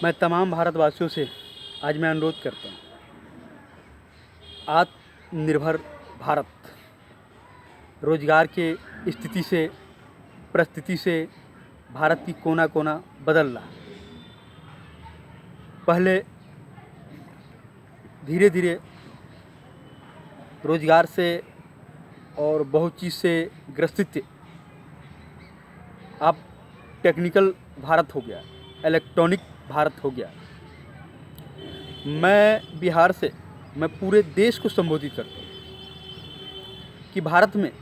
मैं तमाम भारतवासियों से आज मैं अनुरोध करता हूँ, आत्मनिर्भर भारत रोजगार के स्थिति से, परिस्थिति से भारत की कोना कोना बदल रहा है। पहले धीरे धीरे रोजगार से और बहुत चीज़ से ग्रसित थे। अब टेक्निकल भारत हो गया, इलेक्ट्रॉनिक भारत हो गया। मैं बिहार से मैं पूरे देश को संबोधित करता हूँ कि भारत में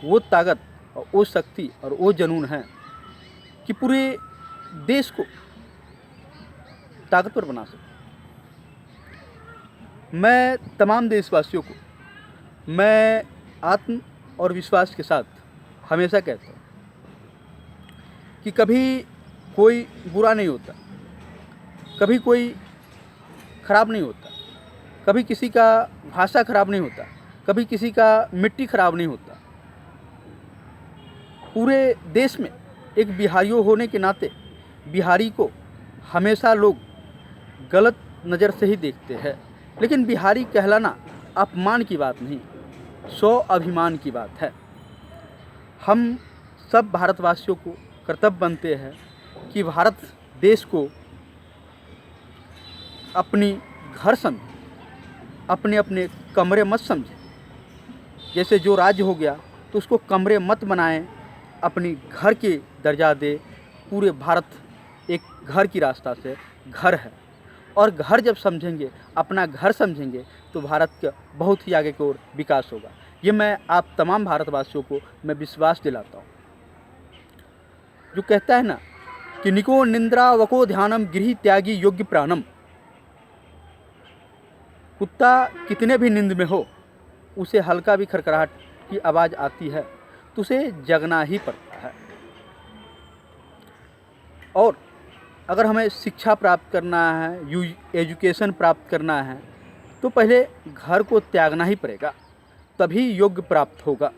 वो ताकत और वो शक्ति और वो जुनून है कि पूरे देश को ताकतवर बना सके। मैं तमाम देशवासियों को मैं आत्म और विश्वास के साथ हमेशा कहता हूँ कि कभी कोई बुरा नहीं होता, कभी कोई खराब नहीं होता, कभी किसी का भाषा खराब नहीं होता, कभी किसी का मिट्टी खराब नहीं होता। पूरे देश में एक बिहारियों होने के नाते बिहारी को हमेशा लोग गलत नज़र से ही देखते हैं, लेकिन बिहारी कहलाना अपमान की बात नहीं, स्वाभिमान की बात है। हम सब भारतवासियों को कर्तव्य बनते हैं कि भारत देश को अपनी घर समझे, अपने अपने कमरे मत समझे। जैसे जो राज्य हो गया तो उसको कमरे मत बनाएं, अपनी घर के दर्जा दे। पूरे भारत एक घर की रास्ता से घर है, और घर जब समझेंगे, अपना घर समझेंगे, तो भारत का बहुत ही आगे की ओर विकास होगा। ये मैं आप तमाम भारतवासियों को मैं विश्वास दिलाता हूँ। जो कहता है ना कि निको निंद्रा वको ध्यानम गृह त्यागी योग्य प्राणम। कुत्ता कितने भी नींद में हो, उसे हल्का भी खरखराहट की आवाज़ आती है तो उसे जगना ही पड़ता है। और अगर हमें शिक्षा प्राप्त करना है, एजुकेशन प्राप्त करना है, तो पहले घर को त्यागना ही पड़ेगा, तभी योग्य प्राप्त होगा।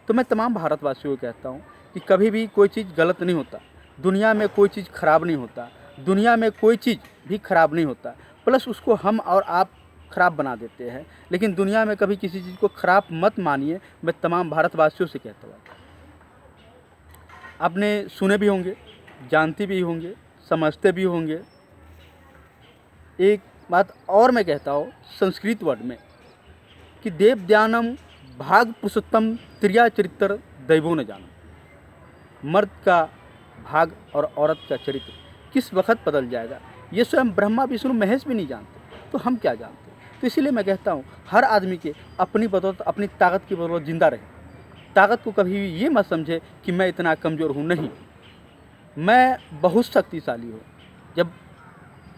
तो मैं तमाम भारतवासियों को कहता हूँ कि कभी भी कोई चीज़ गलत नहीं होता, दुनिया में कोई चीज़ खराब नहीं होता, दुनिया में कोई चीज़ भी खराब नहीं होता, प्लस उसको हम और आप खराब बना देते हैं। लेकिन दुनिया में कभी किसी चीज़ को खराब मत मानिए, मैं तमाम भारतवासियों से कहता हूँ। आपने सुने भी होंगे, जानते भी होंगे, समझते भी होंगे। एक बात और मैं कहता हूँ संस्कृत वर्ड में कि देव ज्ञानम भाग पुरुषोत्तम त्रिया चरित्र दैवो न जाना। मर्द का भाग और औरत का चरित्र किस वक्त बदल जाएगा, ये स्वयं ब्रह्मा विष्णु महेश भी नहीं जानते, तो हम क्या जानते। तो इसीलिए मैं कहता हूँ हर आदमी के अपनी बदौलत, अपनी ताकत की बदौलत जिंदा रहे। ताकत को कभी भी ये मत समझे कि मैं इतना कमज़ोर हूँ, नहीं, मैं बहुत शक्तिशाली हूँ। जब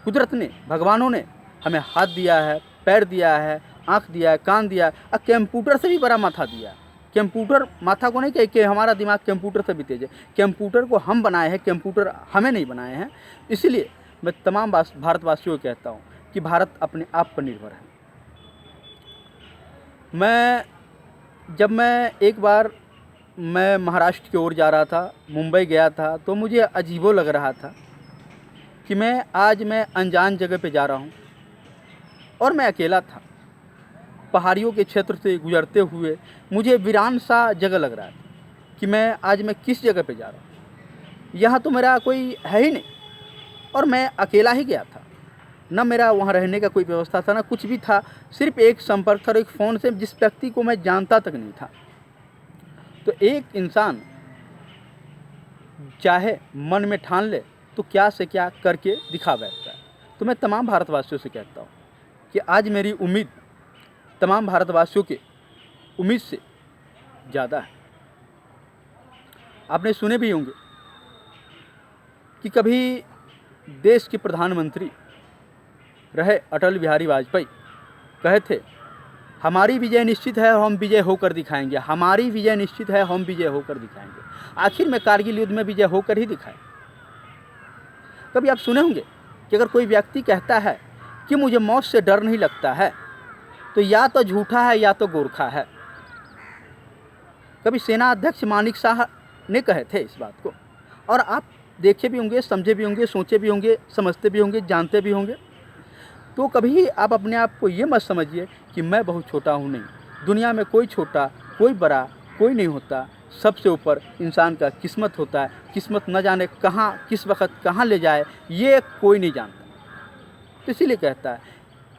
कुदरत ने, भगवानों ने हमें हाथ दिया है, पैर दिया है, आँख दिया है, कान दिया है, और कंप्यूटर से भी बड़ा माथा दिया है। कंप्यूटर माथा को नहीं कहे कि हमारा दिमाग कंप्यूटर से भी तेज है, कंप्यूटर को हम बनाए हैं, कंप्यूटर हमें नहीं बनाए हैं। इसलिए मैं तमाम भारतवासियों को कहता हूँ कि भारत अपने आप पर निर्भर है। जब मैं एक बार मैं महाराष्ट्र की ओर जा रहा था, मुंबई गया था, तो मुझे अजीबो लग रहा था कि मैं अनजान जगह पे जा रहा हूँ, और मैं अकेला था। पहाड़ियों के क्षेत्र से गुजरते हुए मुझे वीरान सा जगह लग रहा था कि मैं किस जगह पे जा रहा हूँ। यहाँ तो मेरा कोई है ही नहीं, और मैं अकेला ही गया था। न मेरा वहाँ रहने का कोई व्यवस्था था, ना कुछ भी था। सिर्फ एक संपर्क था, एक फ़ोन से, जिस व्यक्ति को मैं जानता तक नहीं था। तो एक इंसान चाहे मन में ठान ले तो क्या से क्या करके दिखा बैठता है। तो मैं तमाम भारतवासियों से कहता हूँ कि आज मेरी उम्मीद तमाम भारतवासियों के उम्मीद से ज़्यादा है। आपने सुने भी होंगे कि कभी देश के प्रधानमंत्री रहे अटल बिहारी वाजपेयी कहे थे, हमारी विजय निश्चित है, हम विजय होकर दिखाएंगे, हमारी विजय निश्चित है, हम विजय होकर दिखाएंगे। आखिर में कारगिल युद्ध में विजय होकर ही दिखाए। कभी आप सुने होंगे कि अगर कोई व्यक्ति कहता है कि मुझे मौत से डर नहीं लगता है, तो या तो झूठा है या तो गोरखा है। कभी सेना अध्यक्ष मानिक शाह ने कहे थे इस बात को, और आप देखे भी होंगे, समझे भी होंगे, सोचे भी होंगे, समझते भी होंगे, जानते भी होंगे। तो कभी आप अपने आप को ये मत समझिए कि मैं बहुत छोटा हूँ, नहीं। दुनिया में कोई छोटा, कोई बड़ा, कोई नहीं होता। सबसे ऊपर इंसान का किस्मत होता है। किस्मत न जाने कहाँ, किस वक़्त कहाँ ले जाए, ये कोई नहीं जानता। तो इसीलिए कहता है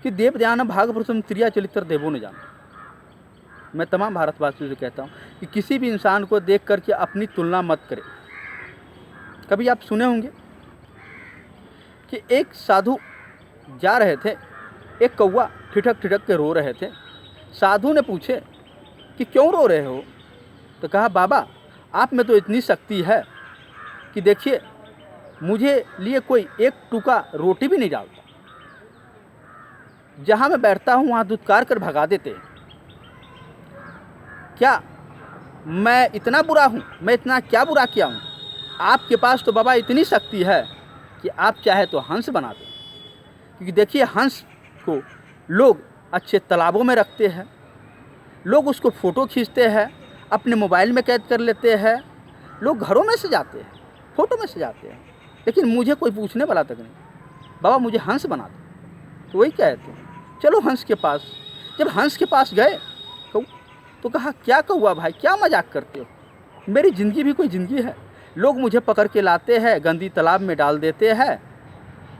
कि देव दयानम भाग पुरुषम त्रिया चरित्र देवो न जाना। मैं तमाम भारतवासियों से कहता हूँ कि किसी भी इंसान को देख करके अपनी तुलना मत करें। कभी आप सुने होंगे कि एक साधु जा रहे थे, एक कौवा ठिठक ठिठक के रो रहे थे। साधु ने पूछे कि क्यों रो रहे हो? तो कहा, बाबा आप में तो इतनी शक्ति है कि देखिए मुझे लिए कोई एक टुकड़ा रोटी भी नहीं डालता। जहाँ मैं बैठता हूँ वहाँ धुतकार कर भगा देते हैं। क्या मैं इतना बुरा हूँ? मैं इतना क्या बुरा किया हूँ? आपके पास तो बाबा इतनी शक्ति है कि आप चाहे तो हंस बना दें। क्योंकि देखिए हंस को लोग अच्छे तालाबों में रखते हैं, लोग उसको फ़ोटो खींचते हैं, अपने मोबाइल में कैद कर लेते हैं, लोग घरों में सजाते हैं, फ़ोटो में सजाते हैं। लेकिन मुझे कोई पूछने वाला तक नहीं, बाबा मुझे हंस बना दो। तो वही कहते हैं, चलो हंस के पास। जब हंस के पास गए तो कहा, क्या कौवा भाई, क्या मजाक करते हो? मेरी ज़िंदगी भी कोई ज़िंदगी है। लोग मुझे पकड़ के लाते हैं, गंदी तालाब में डाल देते हैं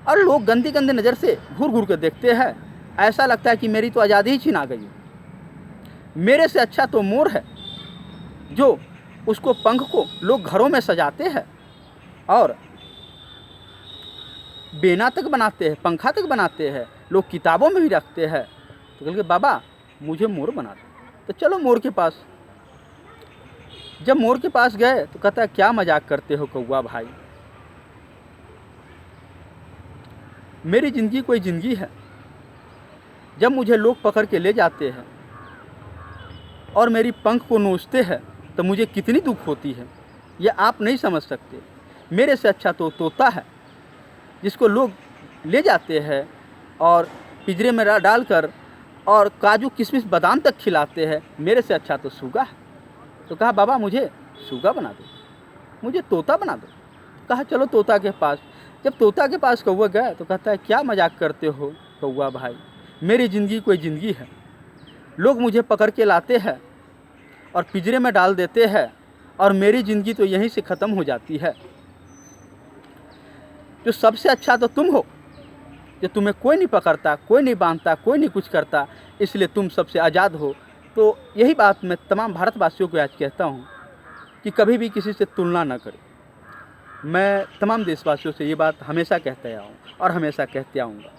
और लोग गंदी गंदी नज़र से घूर घूर के देखते हैं। ऐसा लगता है कि मेरी तो आज़ादी ही छीना गई। मेरे से अच्छा तो मोर है, जो उसको पंख को लोग घरों में सजाते हैं और बेना तक बनाते हैं, पंखा तक बनाते हैं, लोग किताबों में भी रखते हैं। तो कह के, बाबा मुझे मोर बना दो। तो चलो मोर के पास। जब मोर के पास गए तो कहता है, क्या मजाक करते हो कौवा भाई, मेरी ज़िंदगी कोई ज़िंदगी है। जब मुझे लोग पकड़ के ले जाते हैं और मेरी पंख को नोचते हैं तो मुझे कितनी दुख होती है, ये आप नहीं समझ सकते। मेरे से अच्छा तो तोता है, जिसको लोग ले जाते हैं और पिंजरे में डालकर और काजू किशमिश बादाम तक खिलाते हैं। मेरे से अच्छा तो सूगा है। तो कहा, बाबा मुझे सूगा बना दो, मुझे तोता बना दो। कहा, चलो तोता के पास। जब तोता के पास कौवा गया तो कहता है, क्या मजाक करते हो कौवा भाई, मेरी ज़िंदगी कोई ज़िंदगी है। लोग मुझे पकड़ के लाते हैं और पिंजरे में डाल देते हैं और मेरी ज़िंदगी तो यहीं से ख़त्म हो जाती है। तो सबसे अच्छा तो तुम हो, जो तुम्हें कोई नहीं पकड़ता, कोई नहीं बांधता, कोई नहीं कुछ करता, इसलिए तुम सबसे आज़ाद हो। तो यही बात मैं तमाम भारतवासियों को आज कहता हूँ कि कभी भी किसी से तुलना न करें। मैं तमाम देशवासियों से ये बात हमेशा कहते आया हूँ और हमेशा कहते आऊँगा।